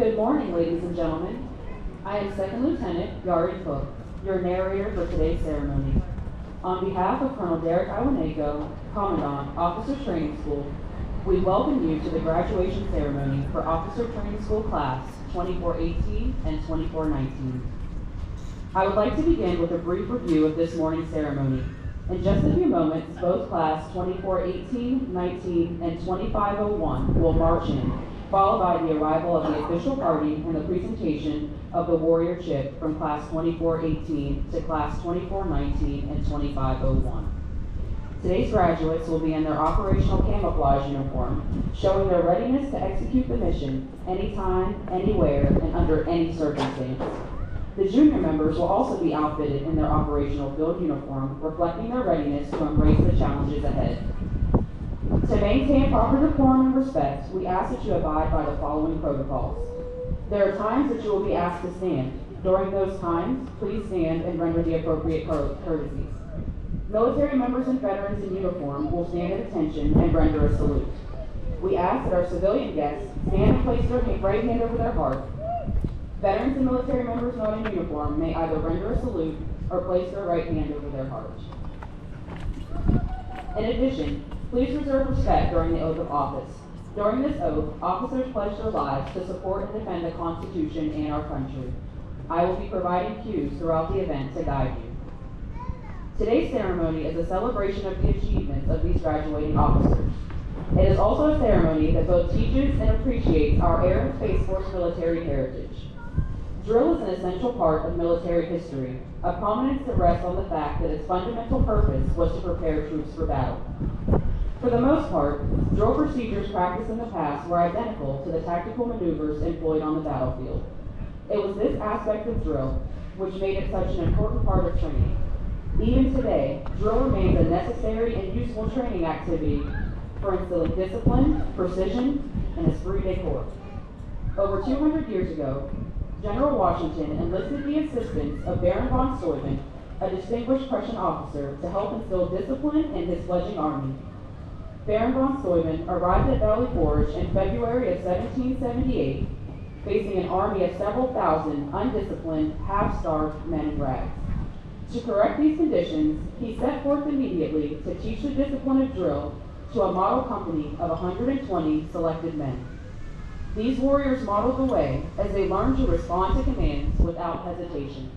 Good morning, ladies and gentlemen. I am Second Lieutenant Yari Cook, your narrator for today's ceremony. On behalf of Colonel Derek Iwanako, Commandant, Officer Training School, we welcome you to the graduation ceremony for Officer Training School Class 2418 and 2419. I would like to begin with a brief review of this morning's ceremony. In just a few moments, both Class 2418, 19, and 2501 will march in, followed by the arrival of the official party and the presentation of the Warriorship from Class 2418 to Class 2419 and 2501. Today's graduates will be in their operational camouflage uniform, showing their readiness to execute the mission anytime, anywhere, and under any circumstance. The junior members will also be outfitted in their operational field uniform, reflecting their readiness to embrace the challenges ahead. To maintain proper decorum and respect, we ask that you abide by the following protocols. There are times that you will be asked to stand. During those times, please stand and render the appropriate courtesies. Military members and veterans in uniform will stand at attention and render a salute. We ask that our civilian guests stand and place their right hand over their heart. Veterans and military members not in uniform may either render a salute or place their right hand over their heart. In addition, please reserve respect during the oath of office. During this oath, officers pledge their lives to support and defend the Constitution and our country. I will be providing cues throughout the event to guide you. Today's ceremony is a celebration of the achievements of these graduating officers. It is also a ceremony that both teaches and appreciates our Air and Space Force military heritage. Drill is an essential part of military history, a prominence that rests on the fact that its fundamental purpose was to prepare troops for battle. For the most part, drill procedures practiced in the past were identical to the tactical maneuvers employed on the battlefield. It was this aspect of drill which made it such an important part of training. Even today, drill remains a necessary and useful training activity for instilling discipline, precision, and esprit de corps. Over 200 years ago, General Washington enlisted the assistance of Baron von Steuben, a distinguished Prussian officer, to help instill discipline in his fledgling army. Baron von Steuben arrived at Valley Forge in February of 1778, facing an army of several thousand undisciplined, half-starved men in rags. To correct these conditions, he set forth immediately to teach the discipline of drill to a model company of 120 selected men. These warriors modeled the way as they learned to respond to commands without hesitation.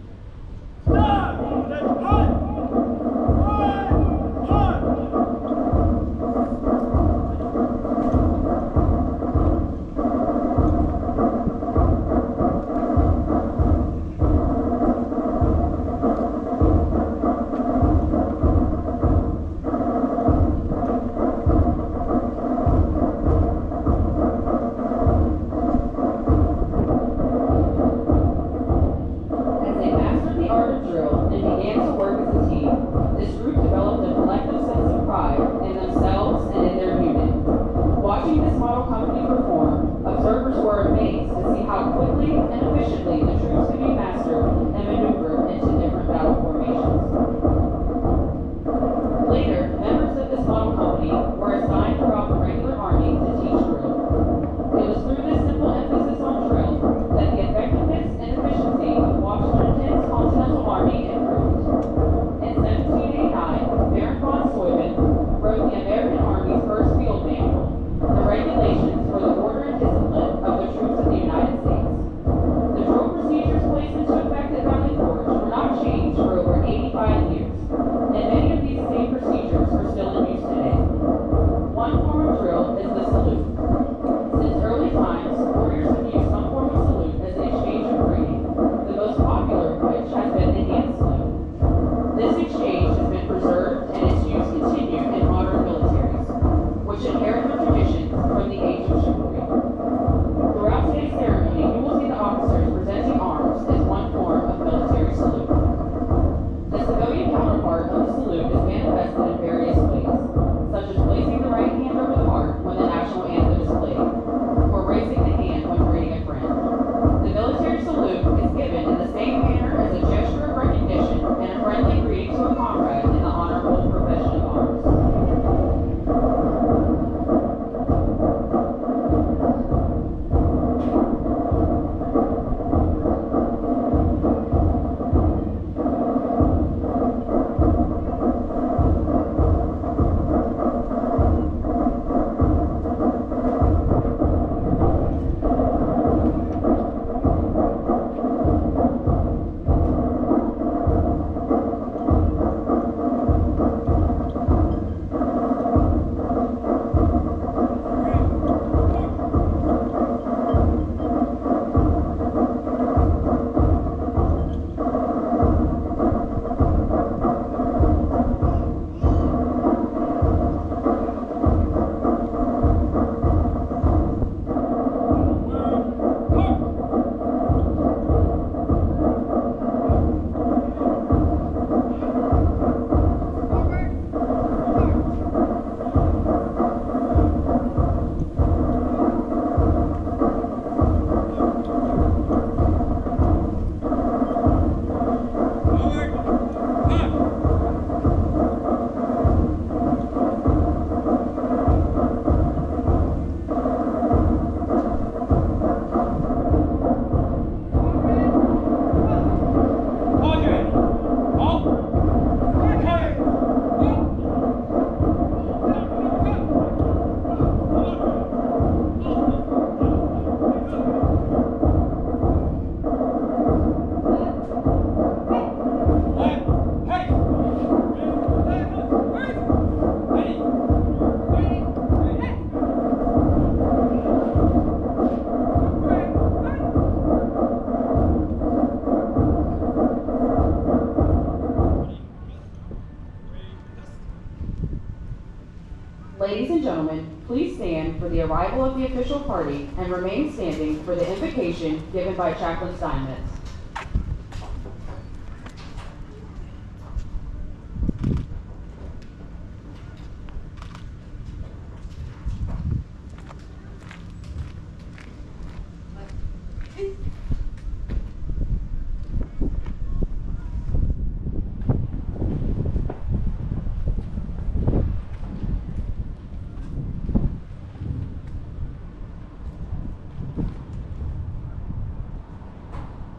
arrival of the official party and remain standing for the invocation given by Chaplain Steinmetz.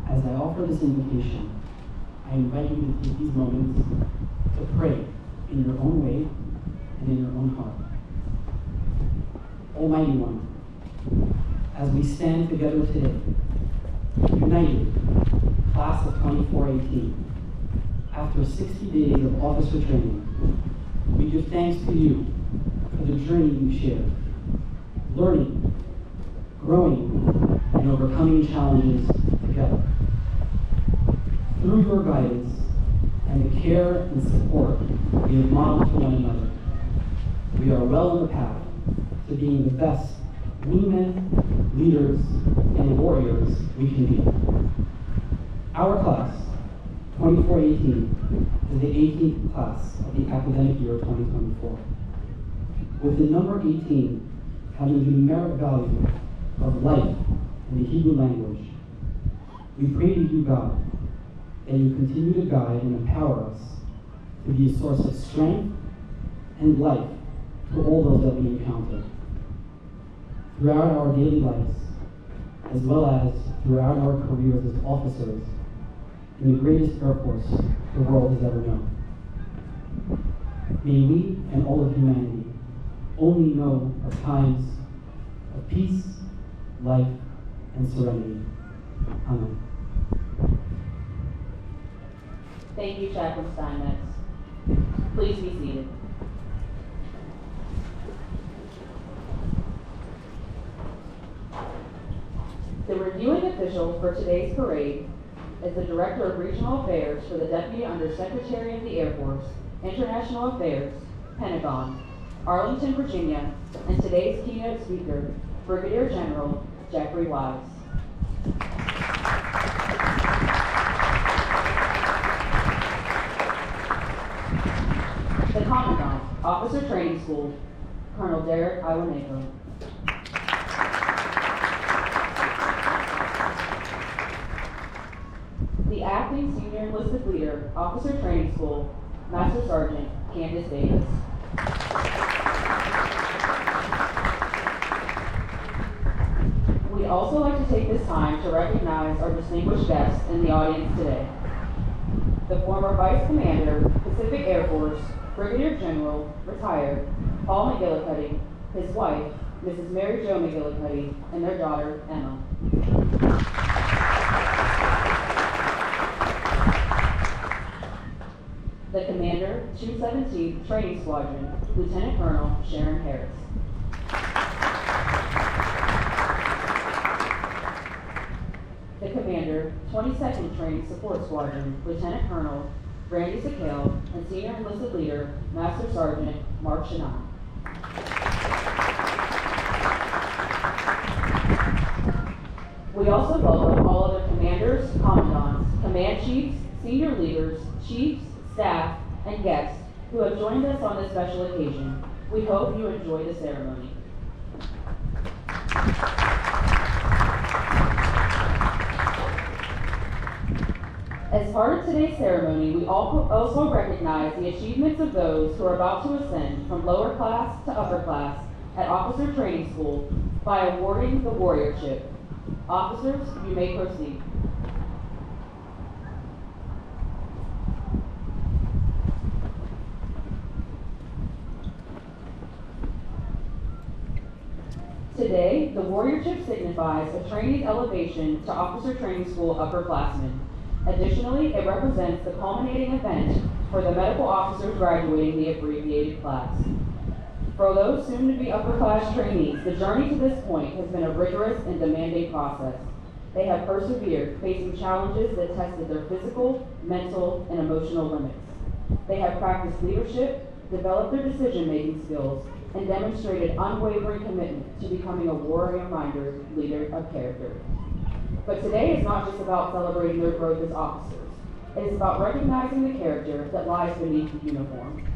As I offer this invitation, I invite you to take these moments to pray in your own way and in your own heart. Almighty One, as we stand together today, united, class of 2418, after 60 days of officer training, we give thanks to you for the journey you shared, learning, growing, and overcoming challenges together. Through your guidance and the care and support we have modeled to one another, we are well on the path to being the best wingmen, leaders, and warriors we can be. Our class, 2418, is the 18th class of the academic year 2024. With the number 18 having the numeric value of life in the Hebrew language, we pray to you, God, that you continue to guide and empower us to be a source of strength and life to all those that we encounter. Throughout our daily lives, as well as throughout our careers as officers in the greatest Air Force the world has ever known. May we and all of humanity only know of times of peace, life, and serenity. Amen. Thank you, Chaplain Steinmetz. Please be seated. The reviewing official for today's parade is the Director of Regional Affairs for the Deputy Undersecretary of the Air Force, International Affairs, Pentagon, Arlington, Virginia, and today's keynote speaker, Brigadier General Jeffrey Wise. The Commandant, Officer Training School, Colonel Derek Iwaneko. The Acting Senior Enlisted Leader, Officer Training School, Master Sergeant Candace Davis. We'd also like to take this time to recognize our distinguished guests in the audience today. The former Vice Commander, Pacific Air Force, Brigadier General, retired, Paul McGillicuddy, his wife, Mrs. Mary Jo McGillicuddy, and their daughter, Emma. The Commander, 217th Training Squadron, Lieutenant Colonel Sharon Harris. The Commander, 22nd Training Support Squadron, Lieutenant Colonel Randy Sakale, and Senior Enlisted Leader, Master Sergeant Mark Shania. We also welcome all other commanders, commandants, command chiefs, senior leaders, chiefs, staff, and guests who have joined us on this special occasion. We hope you enjoy the ceremony. As part of today's ceremony, we also recognize the achievements of those who are about to ascend from lower class to upper class at Officer Training School by awarding the Warriorship. Officers, you may proceed. Today, the Warriorship signifies a trainee's elevation to Officer Training School upperclassmen. Additionally, it represents the culminating event for the medical officers graduating the abbreviated class. For those soon-to-be upper-class trainees, the journey to this point has been a rigorous and demanding process. They have persevered, facing challenges that tested their physical, mental, and emotional limits. They have practiced leadership, developed their decision-making skills, and demonstrated unwavering commitment to becoming a warrior-minded leader of character. But today is not just about celebrating their growth as officers. It is about recognizing the character that lies beneath the uniform.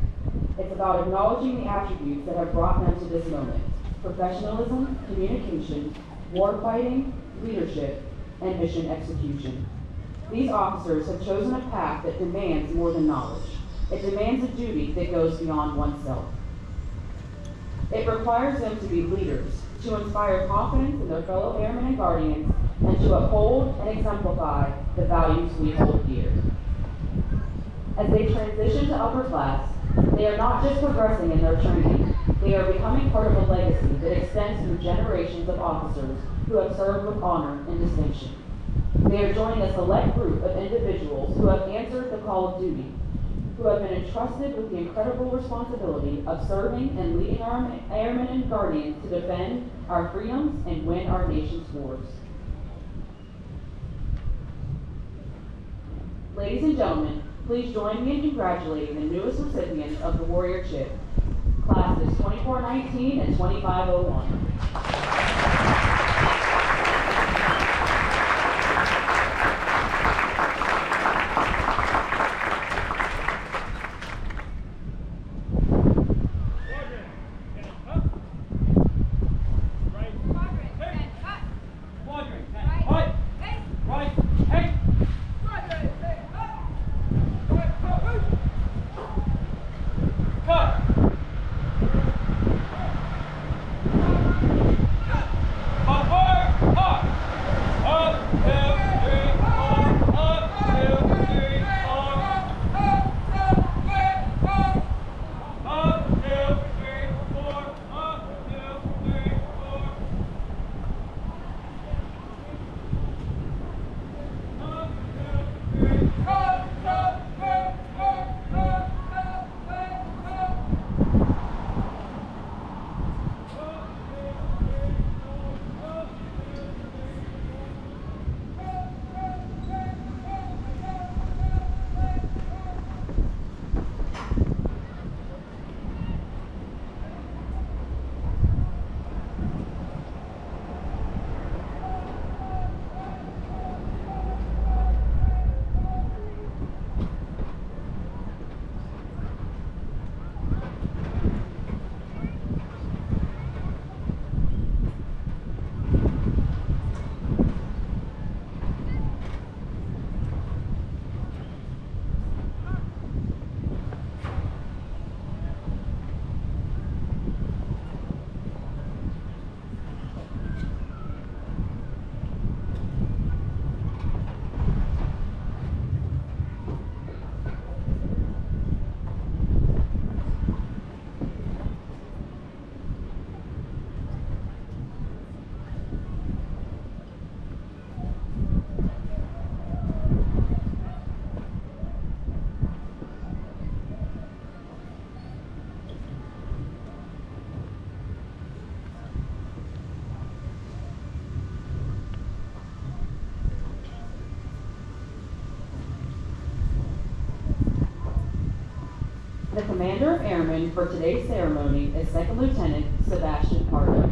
It's about acknowledging the attributes that have brought them to this moment: professionalism, communication, war fighting, leadership, and mission execution. These officers have chosen a path that demands more than knowledge. It demands a duty that goes beyond oneself. It requires them to be leaders, to inspire confidence in their fellow airmen and guardians, and to uphold and exemplify the values we hold dear. As they transition to upper class, they are not just progressing in their training, they are becoming part of a legacy that extends through generations of officers who have served with honor and distinction. They are joining a select group of individuals who have answered the call of duty, who have been entrusted with the incredible responsibility of serving and leading our airmen and guardians to defend our freedoms and win our nation's wars. Ladies and gentlemen, please join me in congratulating the newest recipients of the Warriorship, classes 2419 and 2501. The Commander of Airmen for today's ceremony is Second Lieutenant Sebastian Pardo.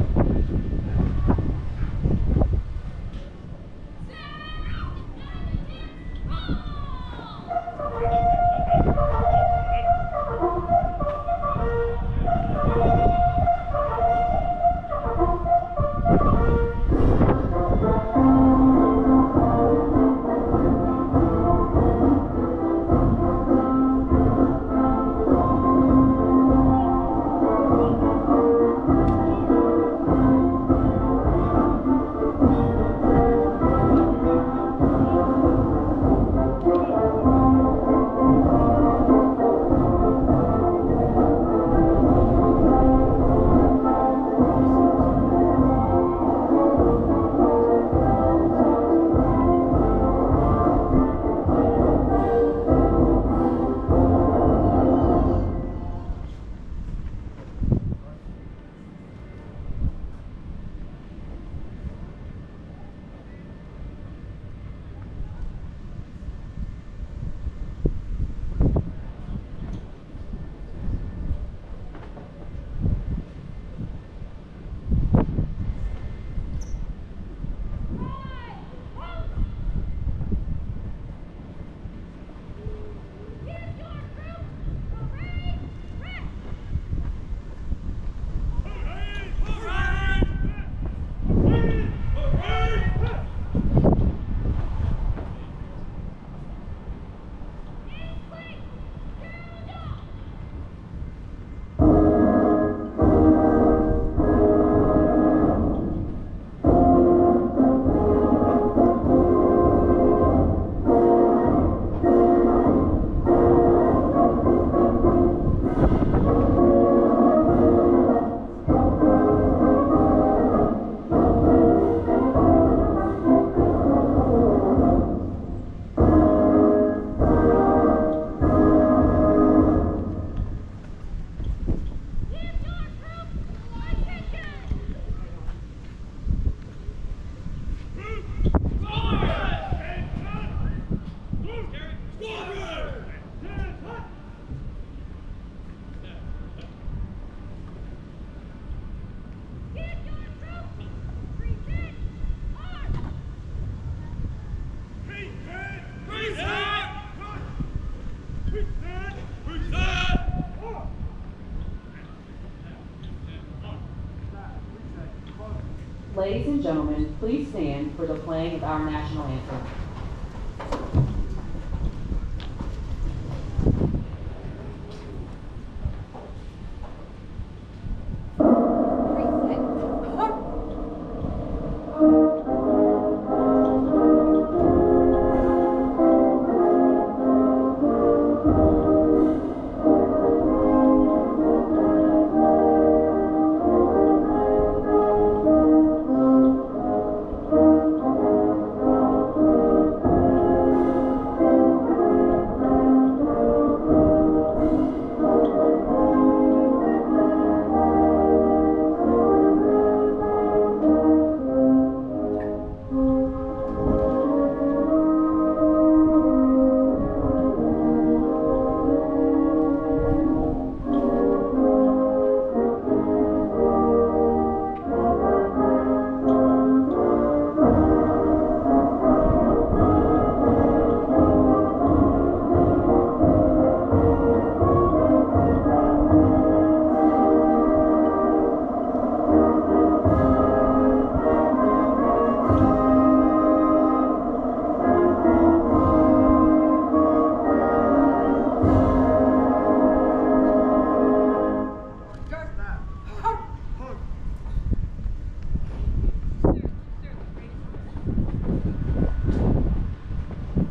ladies and gentlemen, please stand for the playing of our national anthem.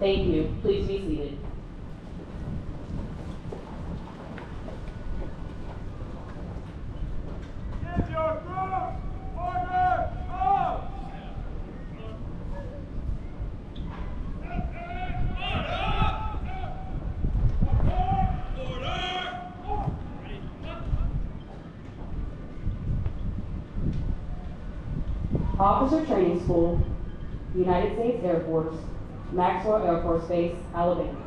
Thank you. Please be seated. Give your group order up! Officer Training School, United States Air Force, Maxwell Air Force Base, Alabama.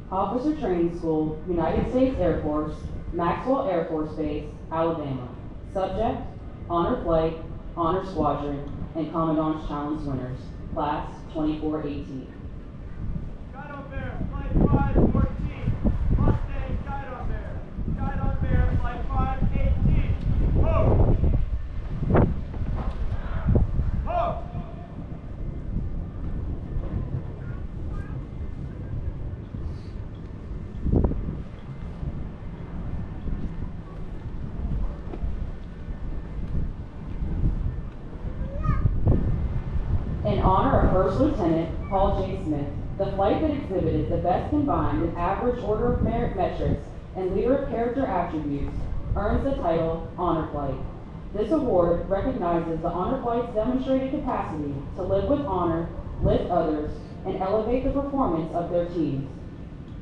Officer Training School, United States Air Force, Maxwell Air Force Base, Alabama. Subject, Honor Flight, Honor Squadron, and Commandant's Challenge winners. Class 2418. Guide on bear, flight 514. Mustang, guide on bear. Guide on bear, flight 518. Ho! Ho! In honor of First Lieutenant Paul J. Smith, the flight that exhibited the best combined and average order of merit metrics and leader of character attributes earns the title Honor Flight. This award recognizes the Honor Flight's demonstrated capacity to live with honor, lift others, and elevate the performance of their teams.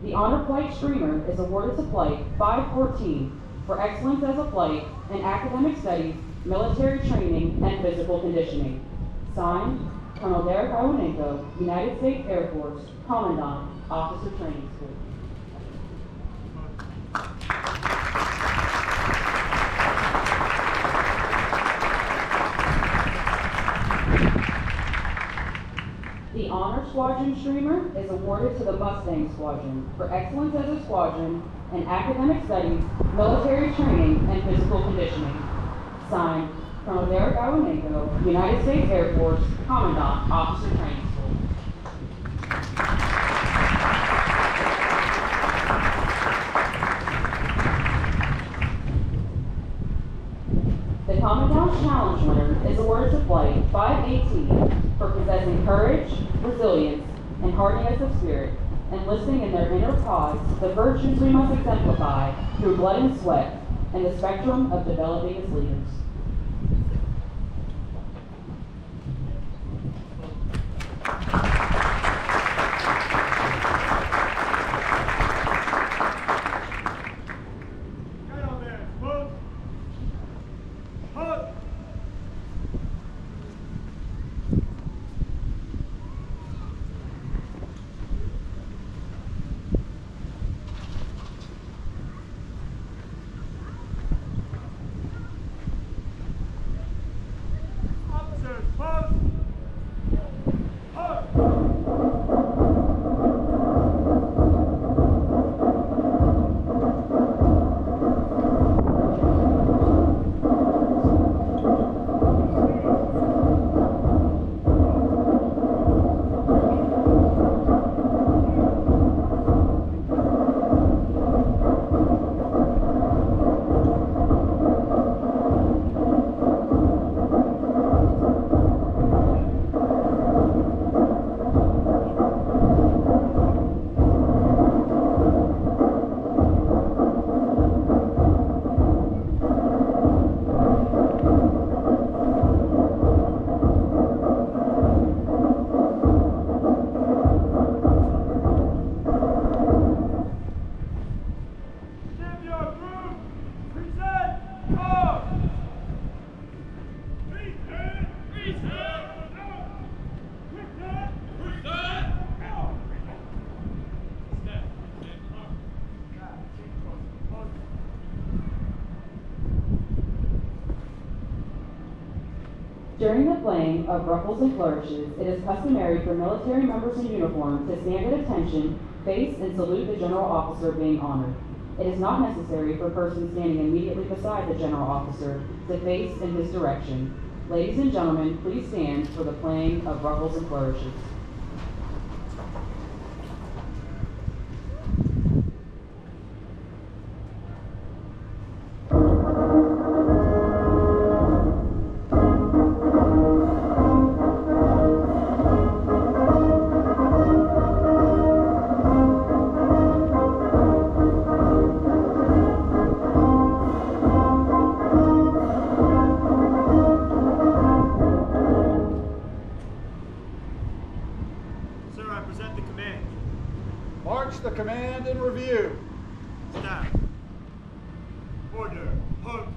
The Honor Flight Streamer is awarded to Flight 514 for excellence as a flight in academic studies, military training, and physical conditioning. Signed, Colonel Derek Iwanenko, United States Air Force, Commandant, Officer Training School. The Honor Squadron Streamer is awarded to the Mustang Squadron for excellence as a squadron in academic studies, military training, and physical conditioning. Signed, Colonel Derek Iwanenko, United States Air Force, Commandant, Officer Training School. The Commandant's Challenge winner is awarded to Flight 518 for possessing courage, resilience, and hardiness of spirit, enlisting in their inner cause the virtues we must exemplify through blood and sweat and the spectrum of developing as leaders. During the playing of ruffles and flourishes, it is customary for military members in uniform to stand at attention, face, and salute the general officer being honored. It is not necessary for persons standing immediately beside the general officer to face in his direction. Ladies and gentlemen, please stand for the playing of ruffles and flourishes. March the command in review. Staff. Order. Halt.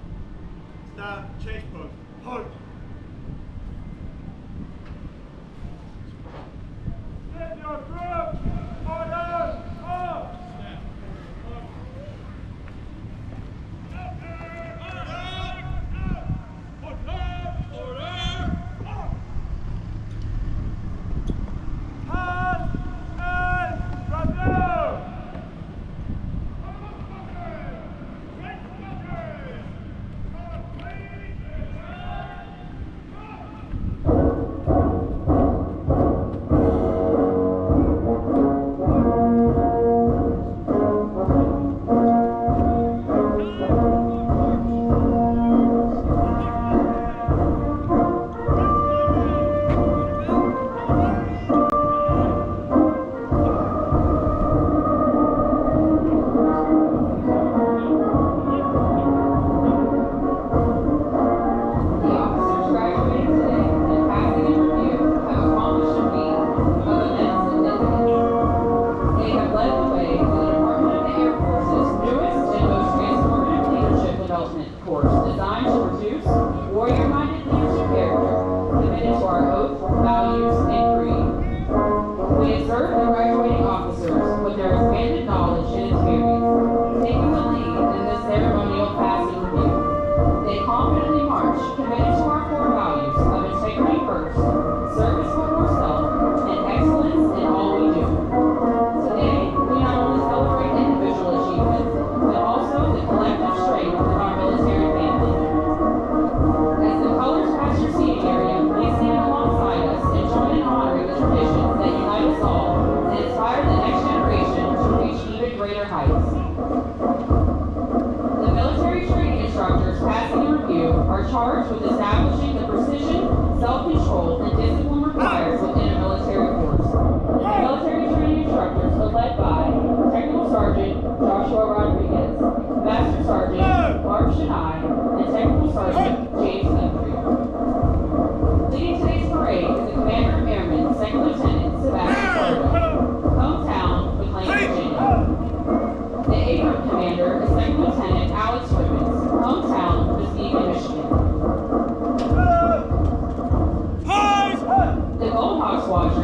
Staff. Change post. Halt. Get your group. Order. Halt. Staff.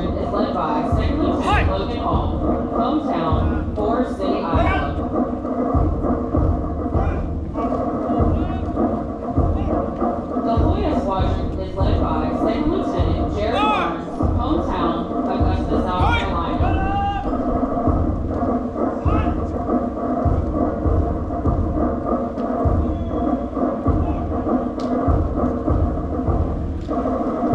Squadron is led by Second Lieutenant Logan Hall, hometown, Forest City, Iowa. The Hoya Squadron is led by Second Lieutenant Jared Barnes, hometown, Augusta, South Carolina.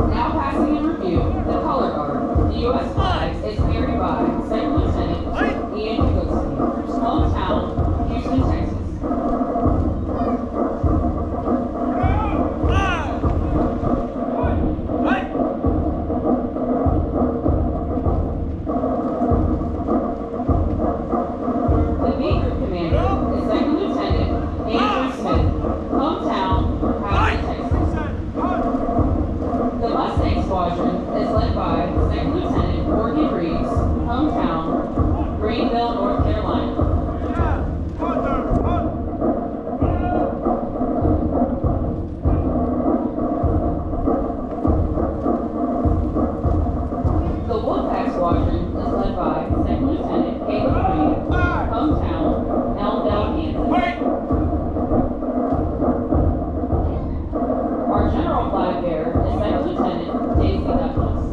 Now passing in review, the color guard. The U.S. flag is carried by Second Lieutenant Ian Cookson, hometown, Houston, Texas. The B Group commander is Second Lieutenant Andrew Smith, hometown, Howard, Texas. The Mustang Squadron is led by Second Lieutenant Morgan Reeves, hometown, Greenville, North Carolina. The Wolfpack Squadron is led by Second Lieutenant Caleb Reed, hometown, Elmdale, Kansas. Our general flag bearer is Second Lieutenant Daisy Douglas.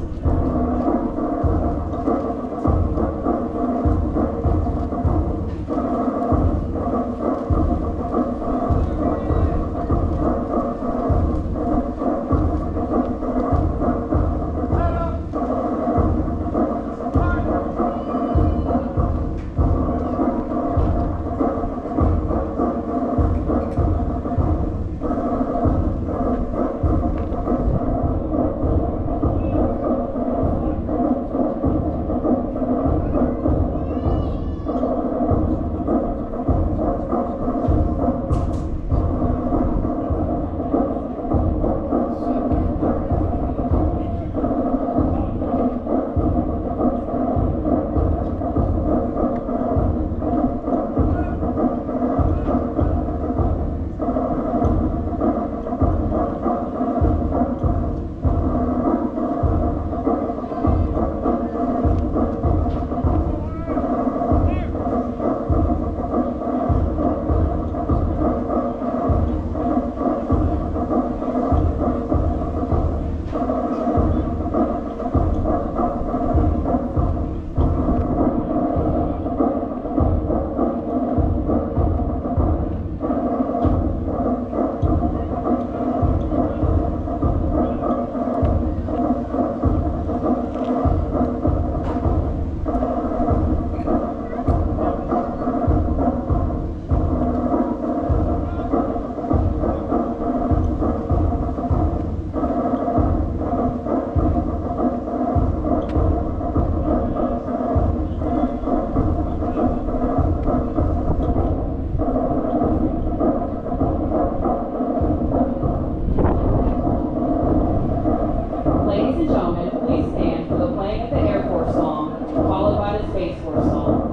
Ladies and gentlemen, please stand for the playing of the Air Force song, followed by the Space Force song.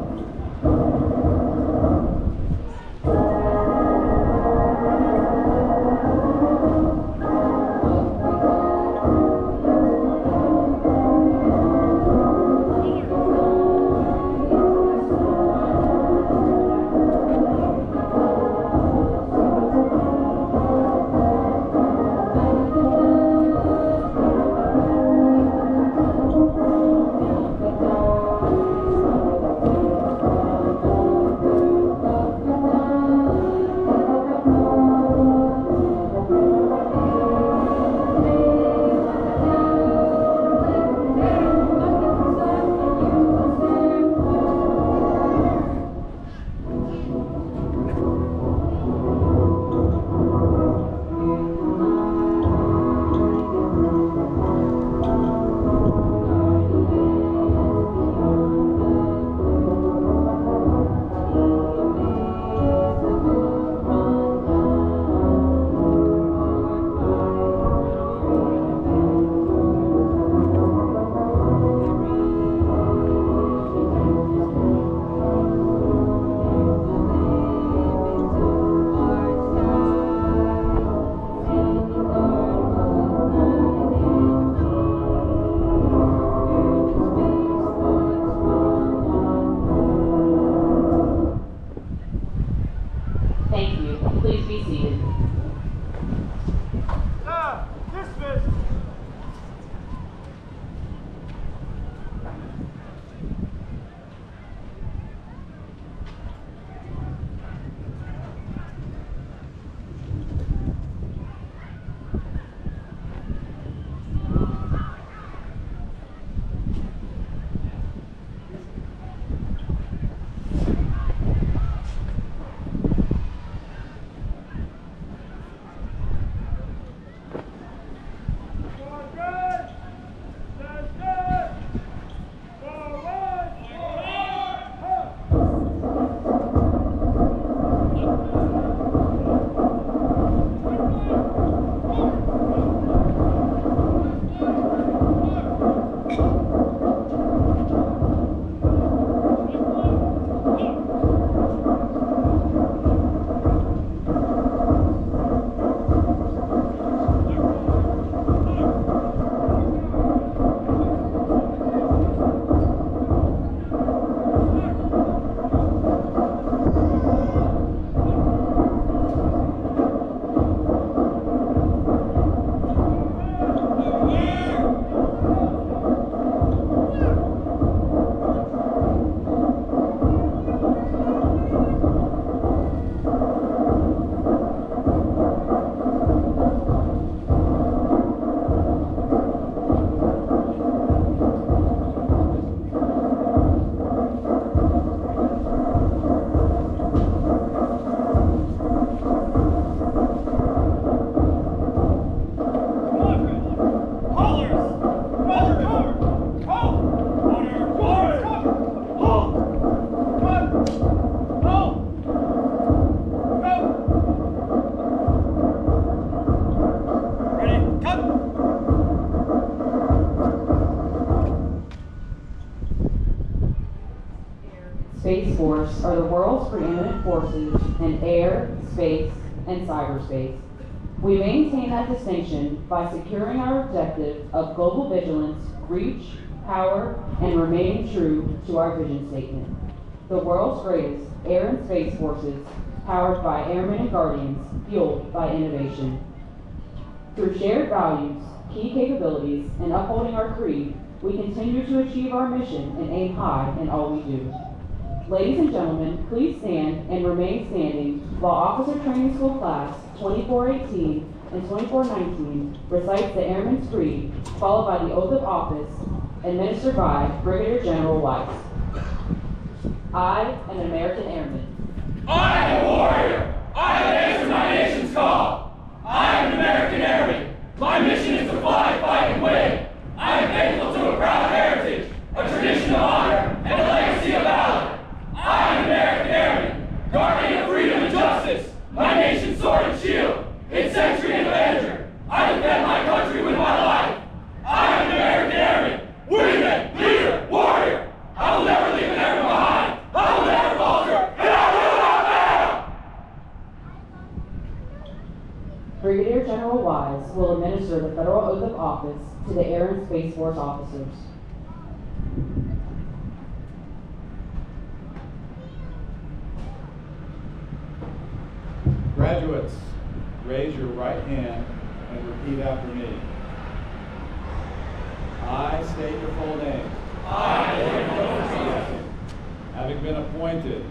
Space Force are the world's preeminent forces in air, space, and cyberspace. We maintain that distinction by securing our objective of global vigilance, reach, power, and remaining true to our vision statement. The world's greatest air and space forces, powered by airmen and guardians, fueled by innovation. Through shared values, key capabilities, and upholding our creed, we continue to achieve our mission and aim high in all we do. Ladies and gentlemen, please stand and remain standing while Officer Training School Class 2418 and 2419 recites the Airman's Creed, followed by the Oath of Office, administered by Brigadier General Weiss. I, an American Airman. I am a warrior. I have answered my nation's call. I am an American Airman. My mission is to fly, fight, and win. I am faithful to a proud heritage, a tradition of honor, and a legacy of valor. I am an American Airman, guardian of freedom and justice, my nation's sword and shield, its century and avenger. I defend my country with my life. I am an American Airman, wingman, leader, warrior. I will never leave an airman behind. I will never falter, and I will not fail. Brigadier General Wise will administer the federal oath of office to the Air and Space Force officers. Graduates, raise your right hand and repeat after me. I state your full name. Having been appointed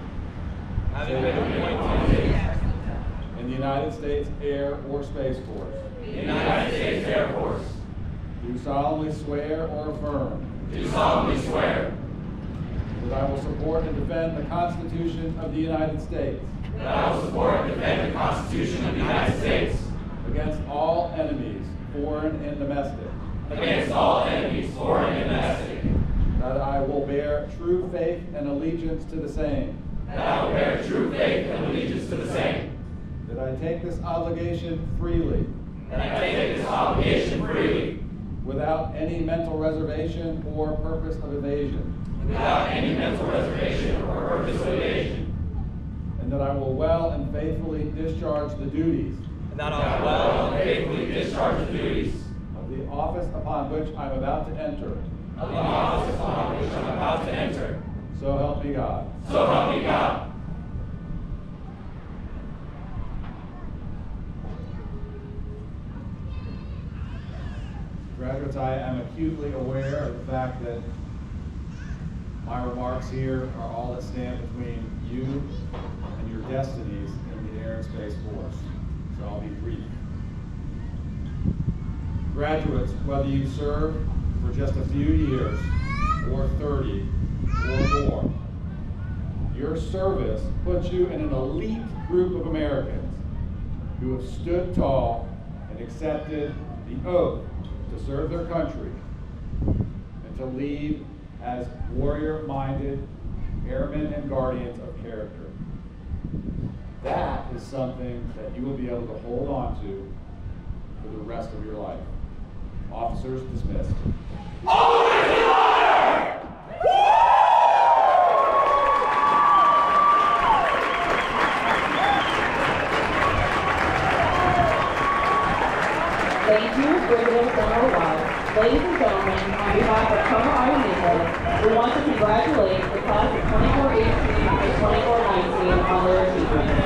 in the United States Air or Space Force. United States Air Force. Do solemnly swear or affirm. Do solemnly swear That I will support and defend the Constitution of the United States. that I will support and defend the Constitution of the United States Against all enemies, foreign and domestic. against all enemies, foreign and domestic. That I will bear true faith and allegiance to the same. That I will bear true faith and allegiance to the same. That I take this obligation freely, That I take this obligation freely, without any mental reservation or purpose of evasion. without any mental reservation or purpose of evasion. And that I will well and faithfully discharge the duties And that I will well and faithfully discharge the duties of the office upon which I am about to enter. of the office upon which I am about to enter. So help me God. So help me God. Graduates, I am acutely aware of the fact that my remarks here are all that stand between you and your destinies in the Air and Space Force, so I'll be brief. Graduates, whether you serve for just a few years or 30 or more, your service puts you in an elite group of Americans who have stood tall and accepted the oath to serve their country and to lead as warrior-minded airmen and guardians of character. That is something that you will be able to hold on to for the rest of your life. Officers dismissed. Always in honor! Thank you, Brigadier General Wise. Ladies and gentlemen, on behalf of Colonel Ironita, we want to congratulate the class of 2418 and 2419 on their achievements.